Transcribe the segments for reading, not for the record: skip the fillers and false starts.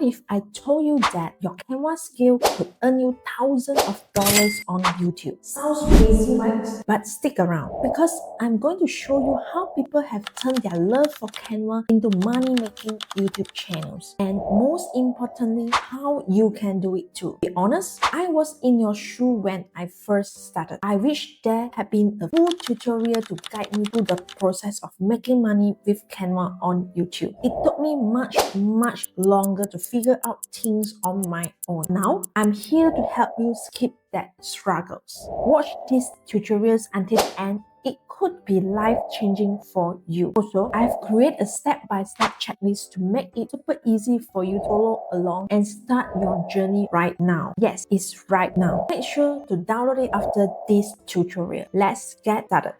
What if I told you that your Canva skill could earn you thousands of dollars on YouTube? Sounds crazy, right? But stick around because I'm going to show you how people have turned their love for Canva into money-making YouTube channels. And most importantly, how you can do it too. To be honest, I was in your shoe when I first started. I wish there had been a full tutorial to guide me through the process of making money with Canva on YouTube. It took me much longer to figure out things on my own. Now, I'm here to help you skip that struggles. Watch these tutorials until the end. It could be life-changing for you. Also, I've created a step-by-step checklist to make it super easy for you to follow along and start your journey right now. Yes, it's right now. Make sure to download it after this tutorial. Let's get started.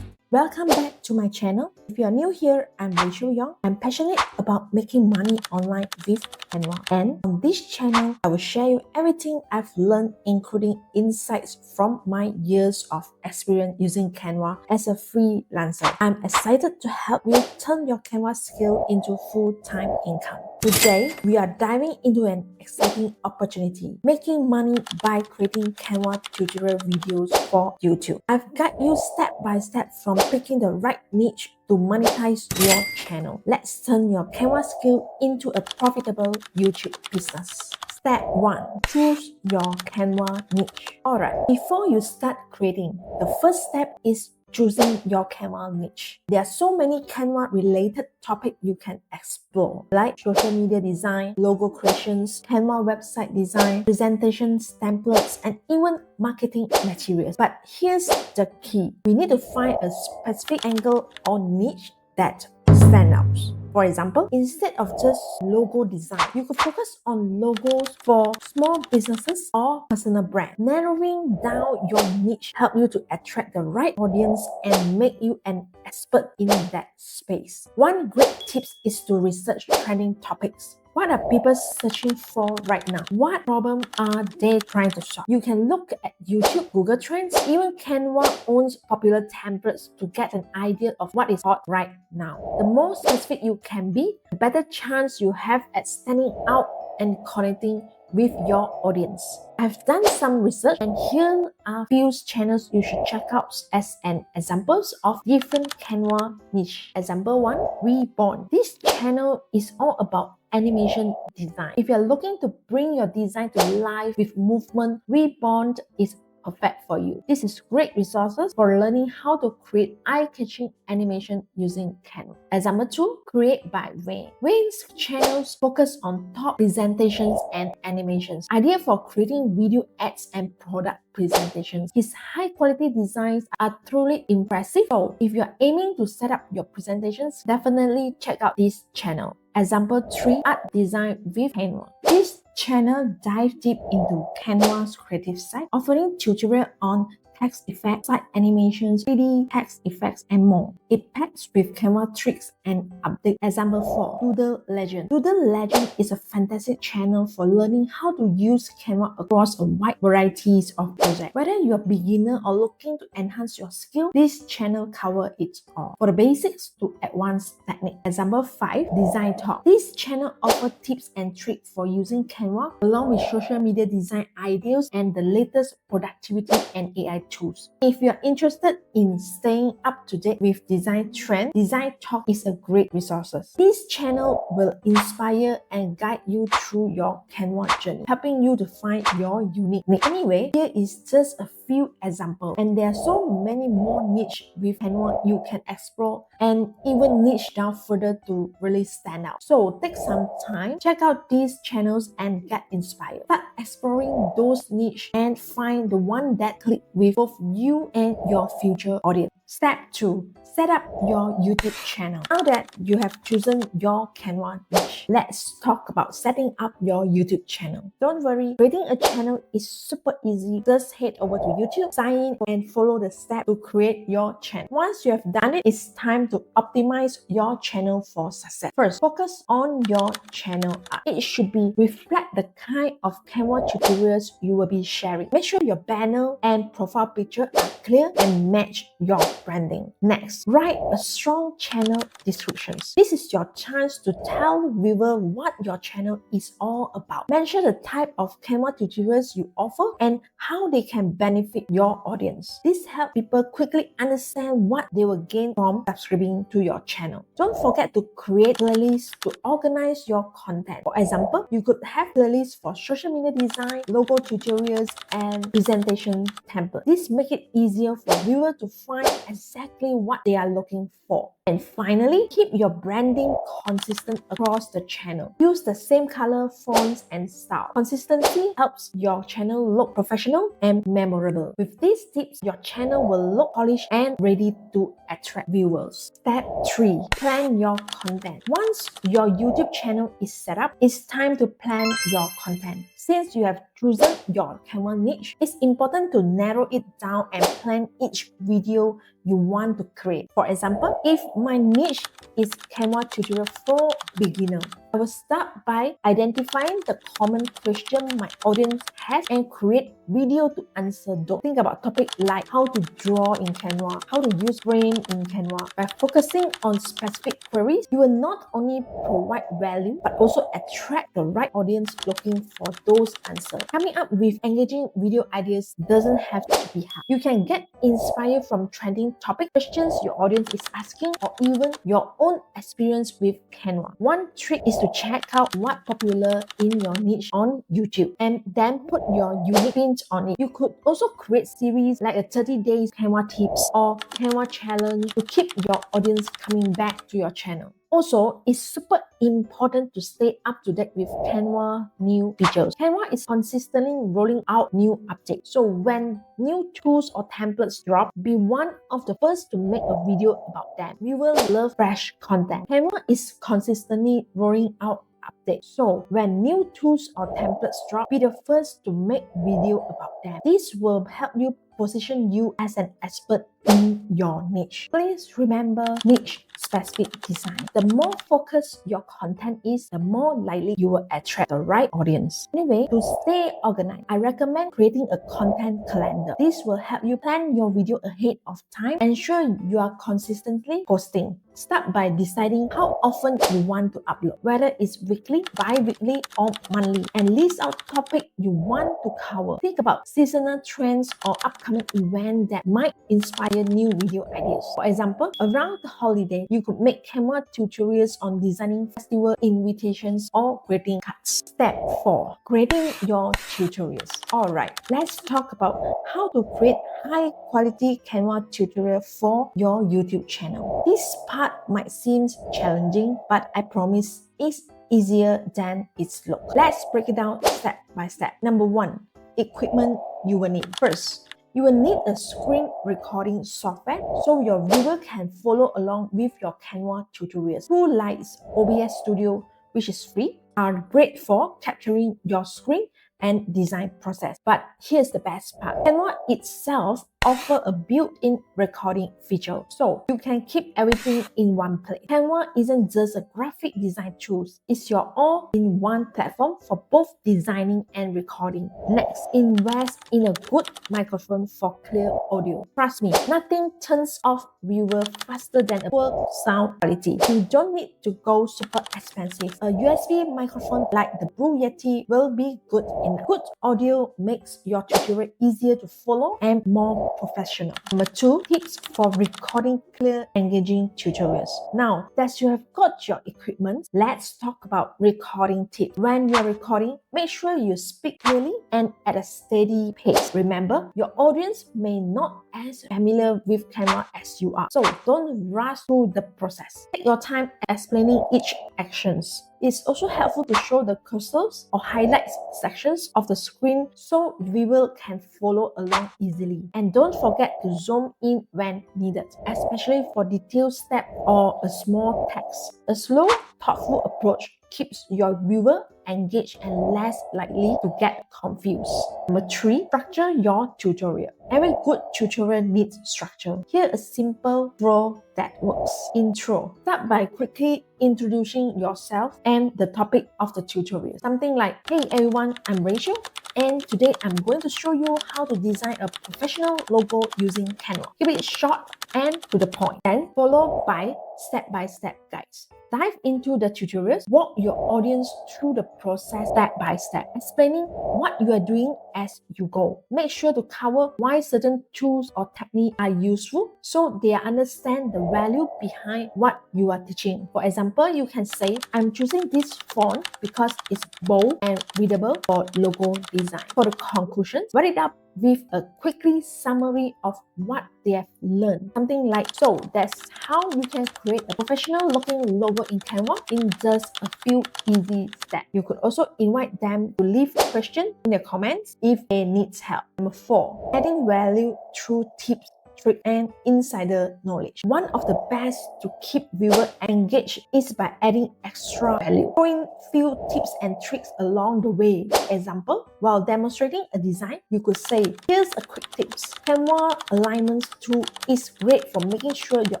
Welcome back to my channel. If you are new here, I'm Rachel Young. I'm passionate about making money online with Canva. And on this channel, I will share you everything I've learned, including insights from my years of experience using Canva as a freelancer. I'm excited to help you turn your Canva skill into full-time income. Today, we are diving into an exciting opportunity, making money by creating Canva tutorial videos for YouTube. I've guided you step by step from picking the right niche to monetize your channel. Let's turn your Canva skill into a profitable YouTube business. Step 1. Choose your Canva niche. Alright, before you start creating, the first step is choosing your Canva niche. There are so many Canva related topics you can explore, like social media design, logo creations, Canva website design, presentations, templates, and even marketing materials. But here's the key. We need to find a specific angle or niche that stands out. For example, instead of just logo design, you could focus on logos for small businesses or personal brands. Narrowing down your niche helps you to attract the right audience and make you an expert in that space. One great tip is to research trending topics. What are people searching for right now? What problem are they trying to solve? You can look at YouTube, Google Trends, even Canva owns popular templates to get an idea of what is hot right now. The more specific you can be, the better chance you have at standing out and connecting with your audience. I've done some research and here are a few channels you should check out as an examples of different Canva niche. Example 1, Reborn. This channel is all about animation design. If you're looking to bring your design to life with movement, Reborn is perfect for you. This is great resources for learning how to create eye-catching animation using Canva. Example 2, Create by Wayne. Wayne's channels focus on top presentations and animations. Idea for creating video ads and product presentations. His high-quality designs are truly impressive. So if you're aiming to set up your presentations, definitely check out this channel. Example 3, Art Design with Canva. This channel dives deep into Canva's creative side, offering tutorial on text effects, site animations, 3D text effects, and more. It packs with Canva tricks and updates. Example 4, Doodle Legend. Doodle Legend is a fantastic channel for learning how to use Canva across a wide variety of projects. Whether you're a beginner or looking to enhance your skill, this channel covers it all. For the basics to advanced technique. Example 5, Design Talk. This channel offers tips and tricks for using Canva along with social media design ideas and the latest productivity and AI tools. If you're interested in staying up to date with design trends, Design Talk is a great resource. This channel will inspire and guide you through your Canva journey, helping you to find your unique niche. Anyway, here is just a few examples, and there are so many more niche with Canva you can explore and even niche down further to really stand out. So take some time, check out these channels and get inspired. Start exploring those niche and find the one that click with both you and your future audience. Step 2. Set up your YouTube channel. Now that you have chosen your Canva niche, let's talk about setting up your YouTube channel. Don't worry, creating a channel is super easy. Just head over to YouTube, sign in, and follow the steps to create your channel. Once you have done it, it's time time to optimize your channel for success. First, focus on your channel art. It should reflect the kind of Canva tutorials you will be sharing. Make sure your banner and profile picture are clear and match your branding. Next, write a strong channel descriptions. This is your chance to tell viewers what your channel is all about. Mention the type of Canva tutorials you offer and how they can benefit your audience. This helps people quickly understand what they will gain from subscribing to your channel. Don't forget to create playlists to organize your content. For example, you could have playlists for social media design, logo tutorials, and presentation templates. This makes it easier for viewers to find exactly what they are looking for. And finally, keep your branding consistent across the channel. Use the same color, fonts, and style. Consistency helps your channel look professional and memorable. With these tips, your channel will look polished and ready to attract viewers. Step 3. Plan your content. Once your YouTube channel is set up, it's time to plan your content. Since you have chosen your Canva niche, it's important to narrow it down and plan each video you want to create. For example, if my niche is Canva tutorial for beginner, I will start by identifying the common question my audience has and create video to answer those. Think about topics like how to draw in Canva, how to use frame in Canva. By focusing on specific queries, you will not only provide value but also attract the right audience looking for those answers. Coming up with engaging video ideas doesn't have to be hard. You can get inspired from trending topic questions your audience is asking or even your own experience with Canva. One trick is to check out what's popular in your niche on YouTube and then put your unique spin on it. You could also create series like a 30 days Canva tips or Canva challenge to keep your audience coming back to your channel. Also, it's super important to stay up to date with Canva new features. Canva is consistently rolling out new updates. So when new tools or templates drop, be one of the first to make a video about them. We will love fresh content. Canva is consistently rolling out updates. So when new tools or templates drop, be the first to make video about them. This will help you position you as an expert in your niche. Please remember niche specific design. The more focused your content is, the more likely you will attract the right audience. Anyway, to stay organized, I recommend creating a content calendar. This will help you plan your video ahead of time. Ensure you are consistently posting. Start by deciding how often you want to upload, whether it's weekly, bi-weekly, or monthly, and list out topics you want to cover. Think about seasonal trends or upcoming events that might inspire new video ideas. For example, around the holiday, you could make Canva tutorials on designing festival invitations or greeting cards. Step 4. Creating your tutorials. Alright, let's talk about how to create high quality Canva tutorial for your YouTube channel. This part might seem challenging, but I promise it's easier than it looks. Let's break it down step by step. Number 1. Equipment you will need. First, you will need a screen recording software so your viewer can follow along with your Canva tutorials. Tools like OBS Studio, which is free, are great for capturing your screen and design process. But here's the best part. Canva itself offers a built-in recording feature, so you can keep everything in one place. Canva isn't just a graphic design tool, it's your all-in-one platform for both designing and recording. Next, invest in a good microphone for clear audio. Trust me, nothing turns off viewers faster than a poor sound quality. You don't need to go super expensive. A USB microphone like the Blue Yeti will be good enough. Good audio makes your tutorial easier to follow and more professional. Number 2, tips for recording clear, engaging tutorials. Now that you have got your equipment, let's talk about recording tips. When you're recording, make sure you speak clearly and at a steady pace. Remember, your audience may not be as familiar with Canva as you are, so don't rush through the process. Take your time explaining each actions. It's also helpful to show the cursors or highlights sections of the screen so viewers can follow along easily. And don't forget to zoom in when needed, especially for detailed steps or a small text. A slow, thoughtful approach keeps your viewer engaged and less likely to get confused. Number 3, structure your tutorial. Every good tutorial needs structure. Here a simple flow that works. Intro. Start by quickly introducing yourself and the topic of the tutorial. Something like, hey everyone, I'm Rachel, and today I'm going to show you how to design a professional logo using Canva. Keep it short and to the point. Then followed by step-by-step guides. Dive into the tutorials, walk your audience through the process step by step, explaining what you are doing as you go. Make sure to cover why certain tools or techniques are useful so they understand the value behind what you are teaching. For example, you can say, I'm choosing this font because it's bold and readable for logo design. For the conclusion, write it up with a quickly summary of what they have learned. Something like, so that's how you can create a professional looking logo in Canva in just a few easy steps. You could also invite them to leave a question in the comments if they need help. Number 4, adding value through tips, trick, and insider knowledge. One of the best to keep viewers engaged is by adding extra value. Throwing few tips and tricks along the way. Example, while demonstrating a design, you could say, here's a quick tips. Canva alignment tool is great for making sure your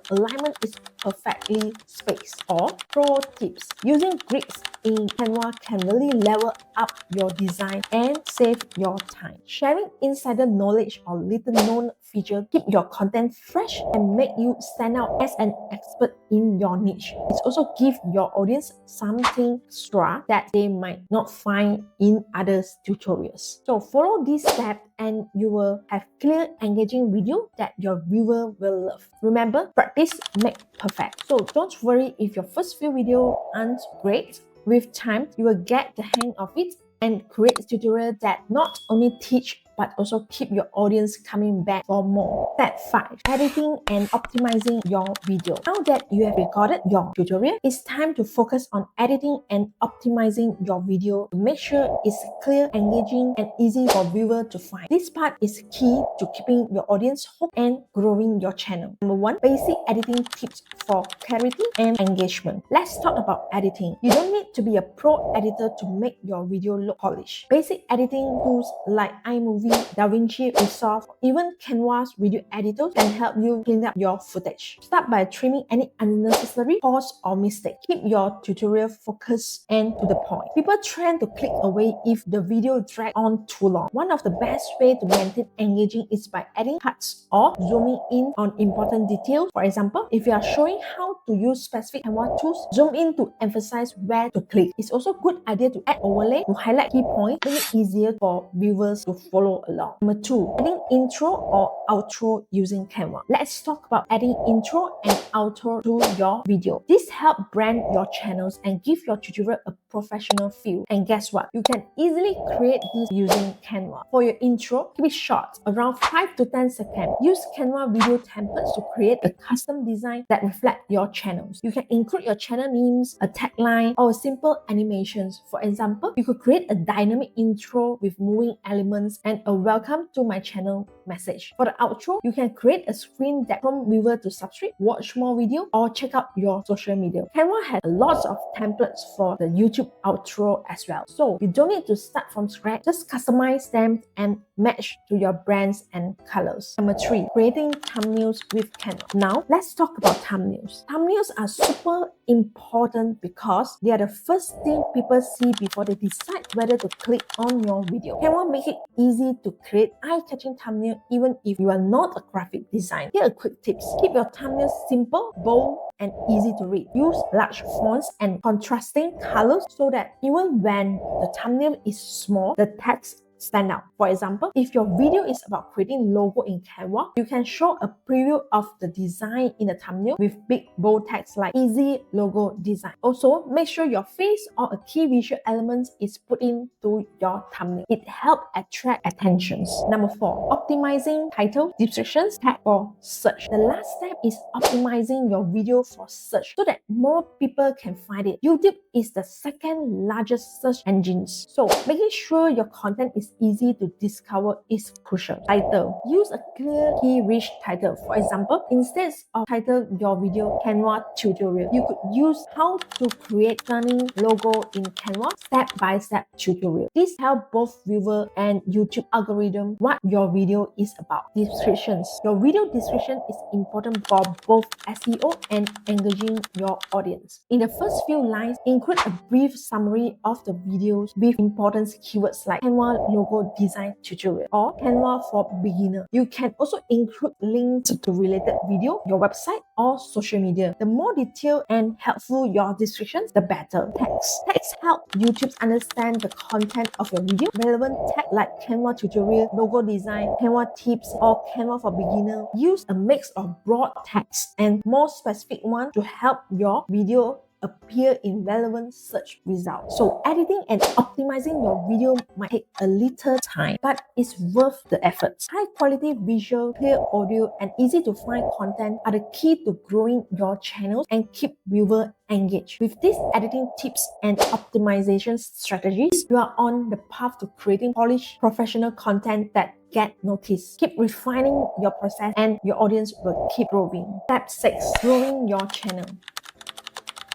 alignment is perfectly spaced. Or pro tips. Using grids in Canva can really level up your design and save your time. Sharing insider knowledge or little known feature keep your content fresh and make you stand out as an expert in your niche. It also gives your audience something extra that they might not find in other tutorials. So follow these steps and you will have clear, engaging video that your viewer will love. Remember, practice makes perfect. So don't worry if your first few videos aren't great. With time, you will get the hang of it and create a tutorial that not only teach but also keep your audience coming back for more. Step 5. Editing and optimizing your video. Now that you have recorded your tutorial, it's time to focus on editing and optimizing your video to make sure it's clear, engaging, and easy for viewers to find. This part is key to keeping your audience hooked and growing your channel. Number 1, basic editing tips for clarity and engagement. Let's talk about editing. You don't need to be a pro editor to make your video look polished. Basic editing tools like iMovie, DaVinci Resolve, or even Canva's video editors can help you clean up your footage. Start by trimming any unnecessary pause or mistake. Keep your tutorial focused and to the point. People tend to click away if the video drags on too long. One of the best ways to maintain engaging is by adding cuts or zooming in on important details. For example, if you are showing how to use specific Canva tools, zoom in to emphasize where to click. It's also a good idea to add overlay to highlight key points, make it easier for viewers to follow along. Number 2, adding intro or outro using Canva. Let's talk about adding intro and outro to your video. This helps brand your channels and give your tutorial a professional feel. And guess what? You can easily create this using Canva. For your intro, keep it short, around 5 to 10 seconds. Use Canva video templates to create a custom design that reflect your channels. You can include your channel names, a tagline, or simple animations. For example, you could create a dynamic intro with moving elements and a welcome to my channel message. For the outro, you can create a screen that prompts viewers to subscribe, watch more video, or check out your social media. Canva has lots of templates for the YouTube outro as well. So you don't need to start from scratch. Just customize them and match to your brands and colors. Number 3, creating thumbnails with Canva. Now, let's talk about thumbnails. Thumbnails are super important because they are the first thing people see before they decide whether to click on your video. Canva make it easy to create eye-catching thumbnail even if you are not a graphic designer. Here are quick tips. Keep your thumbnails simple, bold, and easy to read. Use large fonts and contrasting colors so that even when the thumbnail is small, the text stand out. For example, if your video is about creating logo in Canva, you can show a preview of the design in the thumbnail with big bold text like easy logo design. Also, make sure your face or a key visual element is put into your thumbnail. It helps attract attentions. Number 4, optimizing title, descriptions, tag, or search. The last step is optimizing your video for search so that more people can find it. YouTube is the second largest search engine, so making sure your content is is easy to discover is crucial. Title. Use a clear, key-rich title. For example, instead of title your video Canva tutorial, you could use how to create stunning logo in Canva step-by-step tutorial. This helps both viewer and YouTube algorithm what your video is about. Descriptions. Your video description is important for both SEO and engaging your audience. In the first few lines, include a brief summary of the videos with important keywords like Canva logo design tutorial or Canva for beginner. You can also include links to related video, your website, or social media. The more detailed and helpful your descriptions, the better. Text. Text help YouTube understand the content of your video. Relevant text like Canva tutorial, logo design, Canva tips, or Canva for beginner. Use a mix of broad text and more specific one to help your video appear in relevant search results. So editing and optimizing your video might take a little time, but it's worth the effort. High quality visual, clear audio, and easy to find content are the key to growing your channel and keep viewers engaged. With these editing tips and optimization strategies, you are on the path to creating polished professional content that get noticed. Keep refining your process and your audience will keep growing. Step 6. Growing your channel.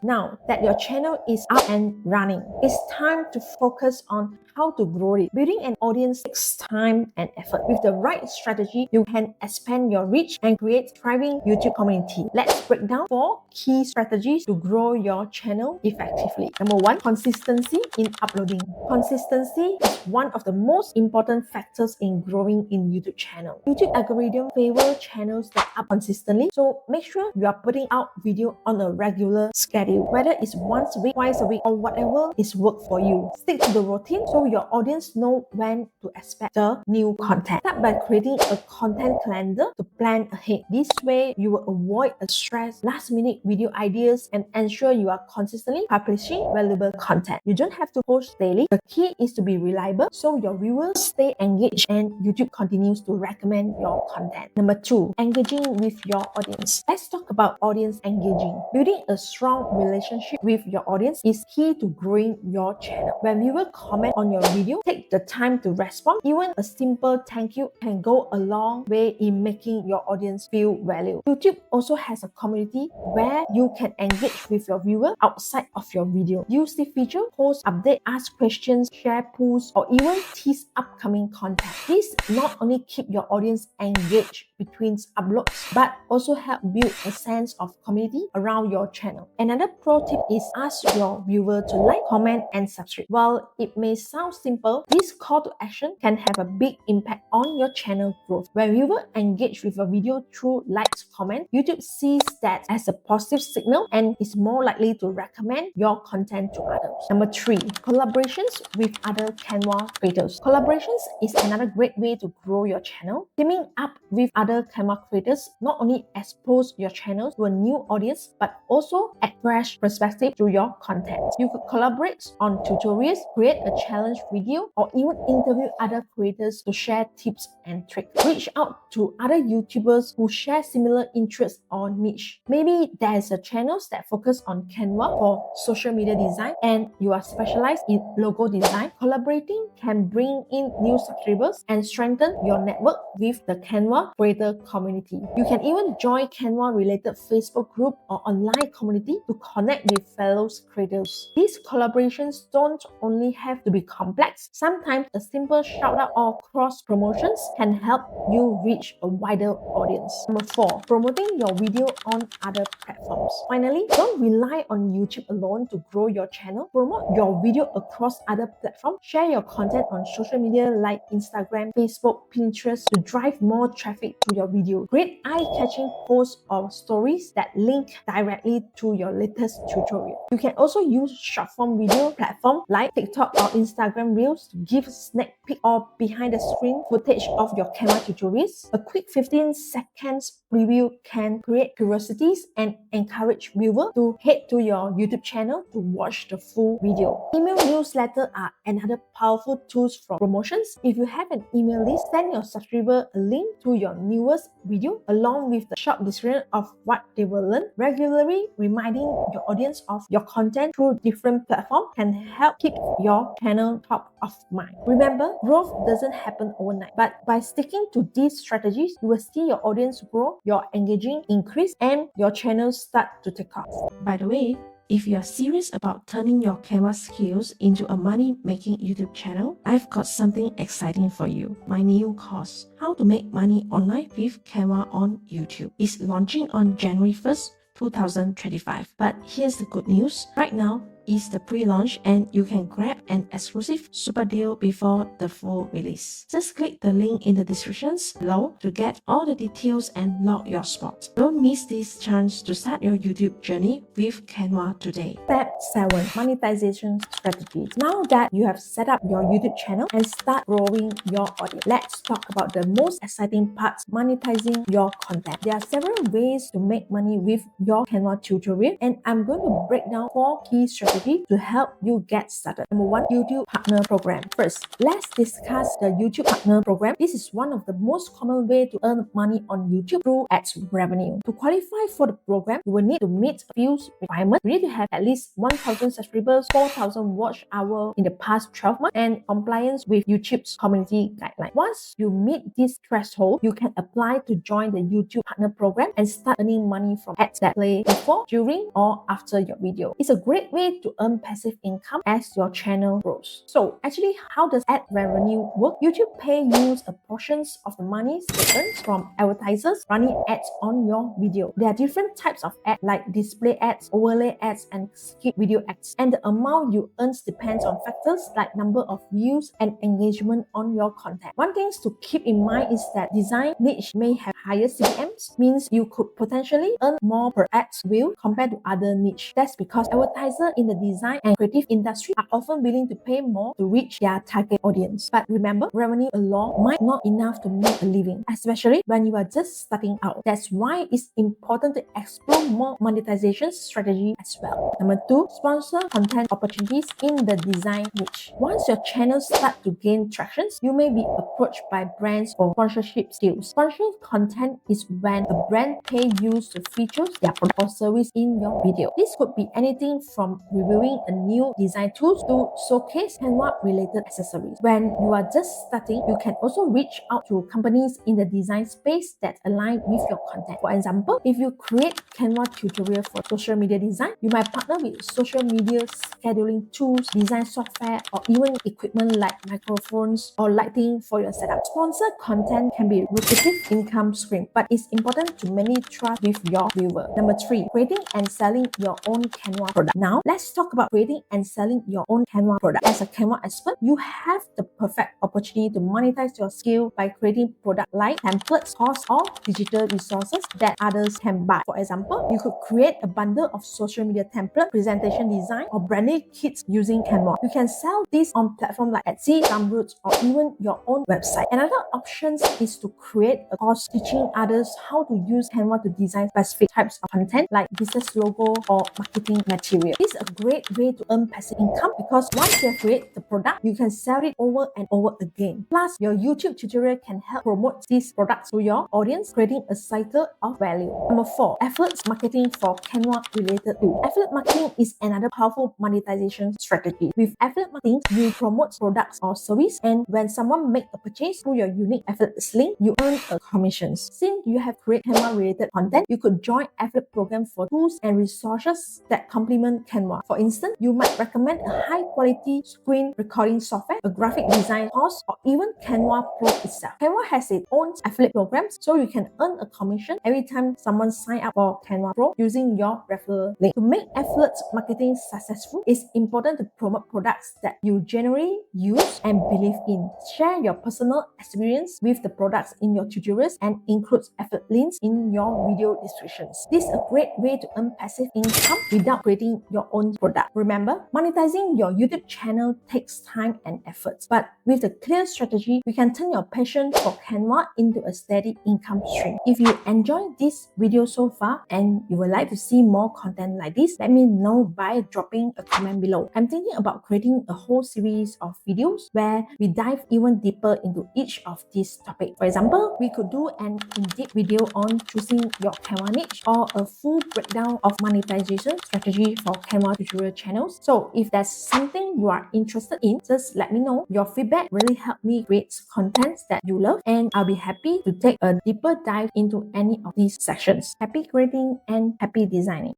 Now that your channel is up and running, it's time to focus on how to grow it. Building an audience takes time and effort. With the right strategy, you can expand your reach and create a thriving YouTube community. Let's break down 4 key strategies to grow your channel effectively. Number 1, consistency in uploading. Consistency is one of the most important factors in growing in YouTube channel. YouTube algorithm favor channels that up consistently, so make sure you are putting out video on a regular schedule, whether it's once a week, twice a week, or whatever is work for you. Stick to the routine so your audience know when to expect the new content. Start by creating a content calendar to plan ahead. This way, you will avoid a stress, last-minute video ideas and ensure you are consistently publishing valuable content. You don't have to post daily. The key is to be reliable so your viewers stay engaged and YouTube continues to recommend your content. Number 2, engaging with your audience. Let's talk about audience engaging. Building a strong relationship with your audience is key to growing your channel. When viewers comment on your video, take the time to respond. Even a simple thank you can go a long way in making your audience feel valued. YouTube also has a community where you can engage with your viewer outside of your video. Use the feature, post update, ask questions, share polls, or even tease upcoming content. This not only keep your audience engaged between uploads, but also help build a sense of community around your channel. Another pro tip is ask your viewer to like, comment, and subscribe. While it may sound simple, this call to action can have a big impact on your channel growth. When viewers engage with a video through likes, comment, YouTube sees that as a positive signal and is more likely to recommend your content to others. Number 3, collaborations with other Canva creators. Collaborations is another great way to grow your channel. Teaming up with other Canva creators not only expose your channel to a new audience, but also add fresh perspective to your content. You could collaborate on tutorials, create a challenge video, or even interview other creators to share tips and tricks. Reach out to other YouTubers who share similar interests or niche. Maybe there's a channel that focus on Canva for social media design and you are specialized in logo design. Collaborating can bring in new subscribers and strengthen your network with the Canva creator community. You can even join Canva related Facebook group or online community to connect with fellow creators. These collaborations don't only have to be complex. Sometimes a simple shout out or cross promotions can help you reach a wider audience. Number 4, promoting your video on other platforms. Finally, don't rely on YouTube alone to grow your channel. Promote your video across other platforms. Share your content on social media like Instagram, Facebook, Pinterest to drive more traffic to your video. Create eye-catching posts or stories that link directly to your latest tutorial. You can also use short-form video platforms like TikTok or Instagram Reels to give sneak peek or behind-the-screen footage of your Canva tutorials. A quick 15 seconds preview can create curiosities and encourage viewers to head to your YouTube channel to watch the full video. Email newsletters are another powerful tool for promotions. If you have an email list, send your subscriber a link to your newest video along with the short description of what they will learn. Regularly reminding your audience of your content through different platforms can help keep your channel top of mind. Remember, growth doesn't happen overnight, but by sticking to these strategies, you will see your audience grow, your engaging increase, and your channel start to take off. By the way, if you are serious about turning your Canva skills into a money-making YouTube channel, I've got something exciting for you. My new course, How to Make Money Online with Canva on YouTube, is launching on January 1st, 2025. But here's the good news. Right now is the pre-launch and you can grab an exclusive super deal before the full release. Just click the link in the descriptions below to get all the details and lock your spot. Don't miss this chance to start your YouTube journey with Canva today. Step 7. Monetization strategies. Now that you have set up your YouTube channel and start growing your audience, let's talk about the most exciting parts, monetizing your content. There are several ways to make money with your Canva tutorial, and I'm going to break down 4 key strategies to help you get started. Number 1, YouTube Partner Program. First, let's discuss the YouTube Partner Program. This is one of the most common ways to earn money on YouTube through ads revenue. To qualify for the program, you will need to meet a few requirements. You need to have at least 1,000 subscribers, 4,000 watch hours in the past 12 months, and compliance with YouTube's community guidelines. Once you meet this threshold, you can apply to join the YouTube Partner Program and start earning money from ads that play before, during, or after your video. It's a great way to earn passive income as your channel grows. So actually, how does ad revenue work? YouTube pay you a portion of the money it earns from advertisers running ads on your video. There are different types of ads like display ads, overlay ads, and skip video ads. And the amount you earn depends on factors like number of views and engagement on your content. One thing to keep in mind is that design niche may have higher CPMs, means you could potentially earn more per ad view compared to other niche. That's because advertisers in the design and creative industry are often willing to pay more to reach their target audience. But remember, revenue alone might not enough to make a living, especially when you are just starting out. That's why it's important to explore more monetization strategy as well. Number 2, sponsor content opportunities in the design niche. Once your channel starts to gain traction, you may be approached by brands for sponsorship deals. Sponsored content is when a brand pays you to feature their product or service in your video. This could be anything from reviewing a new design tool to showcase Canva-related accessories. When you are just starting, you can also reach out to companies in the design space that align with your content. For example, if you create Canva tutorial for social media design, you might partner with social media scheduling tools, design software, or even equipment like microphones or lighting for your setup. Sponsored content can be lucrative income stream, but it's important to manage trust with your viewer. Number 3, creating and selling your own Canva product. Now, let's talk about creating and selling your own Canva product. As a Canva expert, you have the perfect opportunity to monetize your skill by creating product like templates, courses, or digital resources that others can buy. For example, you could create a bundle of social media template, presentation design, or branding kits using Canva. You can sell this on platforms like Etsy, Gumroad, or even your own website. Another option is to create a course teaching others how to use Canva to design specific types of content like business logo or marketing material. This is a great way to earn passive income because once you have created the product, you can sell it over and over again. Plus, your YouTube tutorial can help promote these products to your audience, creating a cycle of value. Number 4, affiliate marketing for Canva related tools. Affiliate marketing is another powerful monetization strategy. With affiliate marketing, you promote products or service, and when someone makes a purchase through your unique affiliate link, you earn a commission. Since you have created Canva related content, you could join affiliate program for tools and resources that complement Canva. For instance, you might recommend a high quality screen recording software, a graphic design course, or even Canva Pro itself. Canva has its own affiliate programs, so you can earn a commission every time someone signs up for Canva Pro using your referral link. To make affiliate marketing successful, it's important to promote products that you generally use and believe in. Share your personal experience with the products in your tutorials and include affiliate links in your video descriptions. This is a great way to earn passive income without creating your own product. Remember, monetizing your YouTube channel takes time and effort, but with a clear strategy, you can turn your passion for Canva into a steady income stream. If you enjoyed this video so far and you would like to see more content like this, let me know by dropping a comment below. I'm thinking about creating a whole series of videos where we dive even deeper into each of these topics. For example, we could do an in-depth video on choosing your Canva niche or a full breakdown of monetization strategy for Canva tutorial channels. So if that's something you are interested in, just let me know. Your feedback really helps me create content that you love, and I'll be happy to take a deeper dive into any of these sections. Happy creating and happy designing.